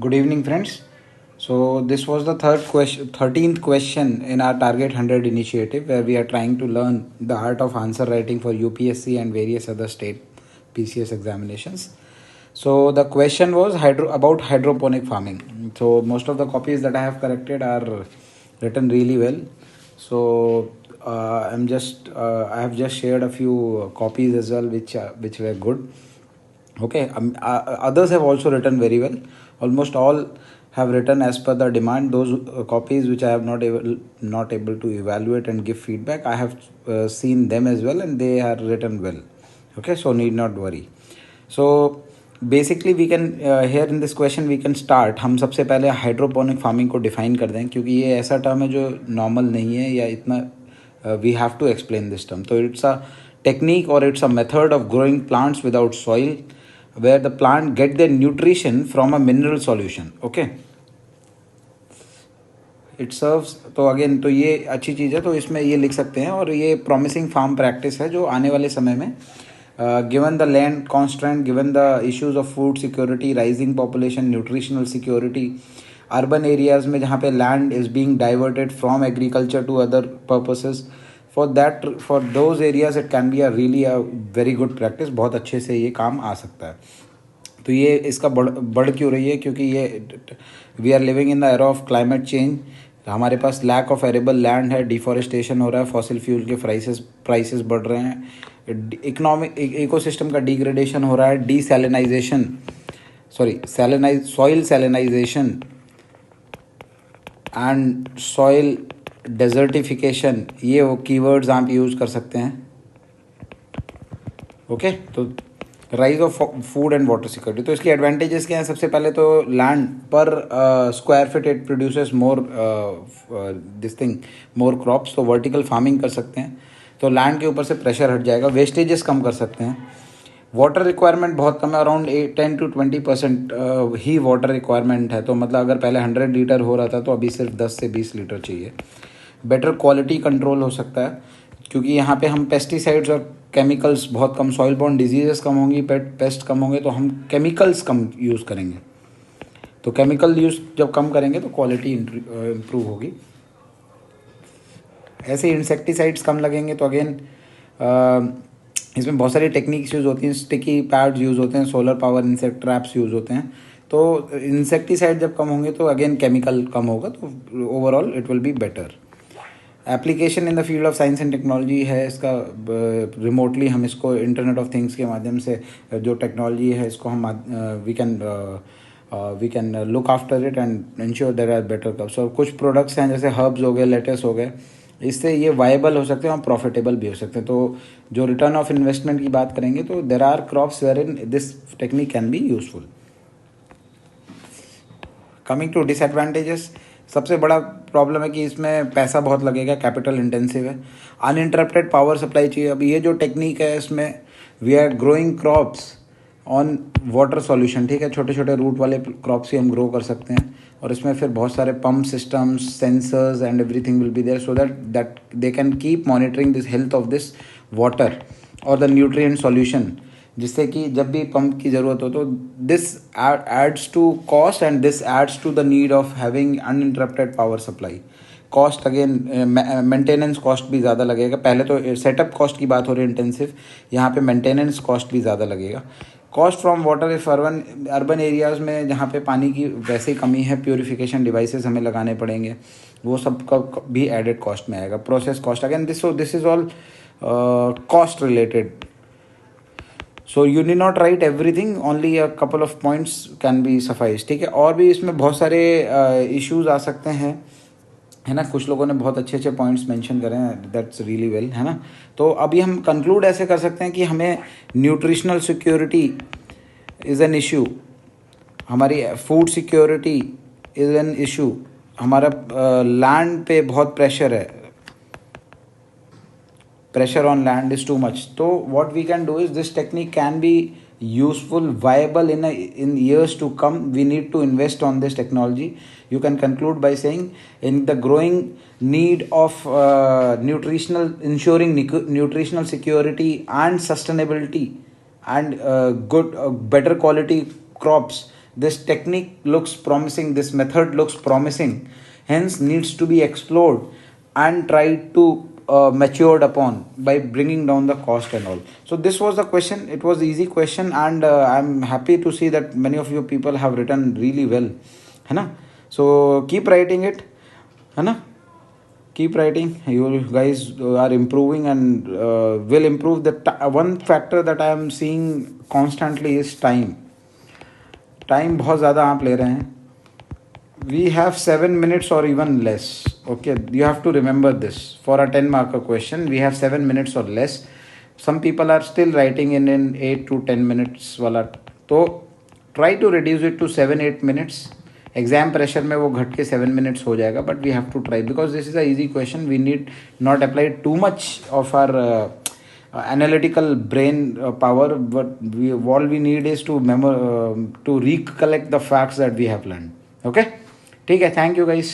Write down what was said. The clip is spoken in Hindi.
Good evening, friends. So this was the 13th question in our Target 100 initiative, where we are trying to learn the art of answer writing for UPSC and various other state PCS examinations. So the question was about hydroponic farming. So most of the copies that I have corrected are written really well. So I have just shared a few copies as well, which were good. Okay, others have also written very well. Almost all have written as per the demand. Those copies which I have not able to evaluate and give feedback, I have seen them as well, and they are written well. Okay, so need not worry. So basically we can here in this question we can start. हम सबसे पहले हाइड्रोपोनिक फार्मिंग को डिफाइन कर दें, क्योंकि ये ऐसा टर्म है जो नॉर्मल नहीं है या इतना we have to explain this term. तो it's a technique or it's a method of growing plants without soil, where the plant get their nutrition from a mineral solution. Okay, it serves. तो अगेन तो ये अच्छी चीज़ है, तो इसमें ये लिख सकते हैं. और ये प्रॉमिसिंग फार्म प्रैक्टिस है जो आने वाले समय में given the land constraint, given the issues of food security, rising population, nutritional security, urban areas में जहाँ पे land is being diverted from agriculture to other purposes, for those areas it can be really a very good practice. बहुत अच्छे से ये काम आ सकता है. तो ये इसका बढ़ क्यों रही है? क्योंकि ये we are living in the era of climate change. हमारे पास लैक ऑफ एरेबल लैंड है, डिफॉरेस्टेशन हो रहा है, फॉसिल फ्यूल के प्राइसेस बढ़ रहे हैं, इकोनॉमिक इकोसिस्टम का डिग्रेडेशन हो रहा है, सॉइल सैलिनाइजेशन एंड सॉइल डेजर्टिफिकेशन. ये वो कीवर्ड्स आप यूज़ कर सकते हैं. ओके, तो rise of food and water security. तो इसके एडवांटेजेस क्या हैं? सबसे पहले तो लैंड पर square feet it produces more crops. तो वर्टिकल फार्मिंग कर सकते हैं, तो लैंड के ऊपर से प्रेशर हट जाएगा, वेस्टेजेस कम कर सकते हैं. वाटर रिक्वायरमेंट बहुत कम है, around 10 to 20% he water requirement है. तो मतलब अगर पहले 100 लीटर हो रहा था तो अभी सिर्फ 10 से 20 लीटर चाहिए. बेटर क्वालिटी कंट्रोल हो सकता है, क्योंकि यहाँ पे हम पेस्टिसाइड्स और केमिकल्स बहुत कम, सॉइल बॉर्न डिजीजेस कम होंगी, पेस्ट कम होंगे, तो हम केमिकल्स कम यूज़ करेंगे. तो केमिकल यूज़ जब कम करेंगे तो क्वालिटी इम्प्रूव होगी. ऐसे इंसेक्टिसाइड्स कम लगेंगे. तो अगेन इसमें बहुत सारी टेक्निक्स यूज़ होती हैं. स्टिकी पैड्स यूज़ होते हैं, solar power insect traps use होते हैं. तो इंसेक्टिसाइड जब कम होंगे तो अगेन केमिकल कम होगा, तो overall it will be better. Application in the field of science and technology है इसका. रिमोटली हम इसको इंटरनेट ऑफ थिंग्स के माध्यम से जो टेक्नोलॉजी है इसको हम we can look after it and ensure there are better crops. और कुछ प्रोडक्ट्स हैं जैसे हर्ब्स हो गए, लेटेस हो गए, इससे ये वायबल हो सकते हैं और प्रॉफिटेबल भी हो सकते हैं. तो जो रिटर्न ऑफ इन्वेस्टमेंट की बात करेंगे तो there are crops where in this technique can be useful. Coming to disadvantages, सबसे बड़ा प्रॉब्लम है कि इसमें पैसा बहुत लगेगा, कैपिटल इंटेंसिव है, अनइंटरप्टेड पावर सप्लाई चाहिए. अब ये जो टेक्निक है इसमें we are growing crops on water solution. ठीक है, छोटे छोटे रूट वाले क्रॉप्स ही हम ग्रो कर सकते हैं, और इसमें फिर बहुत सारे pump systems, sensors and everything will be there, so that they can keep monitoring this health of this water और द न्यूट्रिएंट सॉल्यूशन, जिससे कि जब भी पंप की ज़रूरत हो तो this adds to cost and this adds to the need of having uninterrupted power supply. Cost again maintenance cost भी ज़्यादा लगेगा. पहले तो सेटअप कॉस्ट की बात हो रही है इंटेंसिव, यहाँ पे मेंटेनेंस कॉस्ट भी ज़्यादा लगेगा. Cost from water if urban areas में जहाँ पे पानी की वैसे ही कमी है, प्योरीफिकेशन डिवाइसेस हमें लगाने पड़ेंगे, वो सब का भी एडेड कॉस्ट में आएगा. Process cost again this is all cost related. So you need not right everything, only a couple of points can be suffice. ठीक है, और भी इसमें बहुत सारे इश्यूज आ सकते हैं, है ना. कुछ लोगों ने बहुत अच्छे अच्छे पॉइंट्स मेंशन करे हैं, दैट्स रियली वेल, है ना. तो अभी हम कंक्लूड ऐसे कर सकते हैं कि हमें nutritional security is an issue, हमारी food security is an issue, हमारा लैंड पे बहुत प्रेशर है, pressure on land is too much. So what we can do is this technique can be useful, viable in years to come. We need to invest on this technology. You can conclude by saying in the growing need of ensuring nutritional security and sustainability and better quality crops, this technique looks promising, this method looks promising, hence needs to be explored and tried to matured upon by bringing down the cost and all. So this was the question. It was easy question, and I'm happy to see that many of you people have written really well, है ना. So keep writing it, है ना. Keep writing. You guys are improving and will improve. One factor that I am seeing constantly is time. Time बहुत ज़्यादा आप ले रहे हैं. We have 7 minutes or even less. Okay, you have to remember this. For a 10 marker question, we have 7 minutes or less. Some people are still writing in 8 to 10 minutes वाला. तो try to reduce it to 7-8 minutes. Exam pressure में वो घट के 7 मिनट्स हो जाएगा, but we have to try because this is a easy question. We need not apply too much of our analytical brain power, but all we need is to recollect the facts that we have learned. Okay, ठीक है. Thank you guys.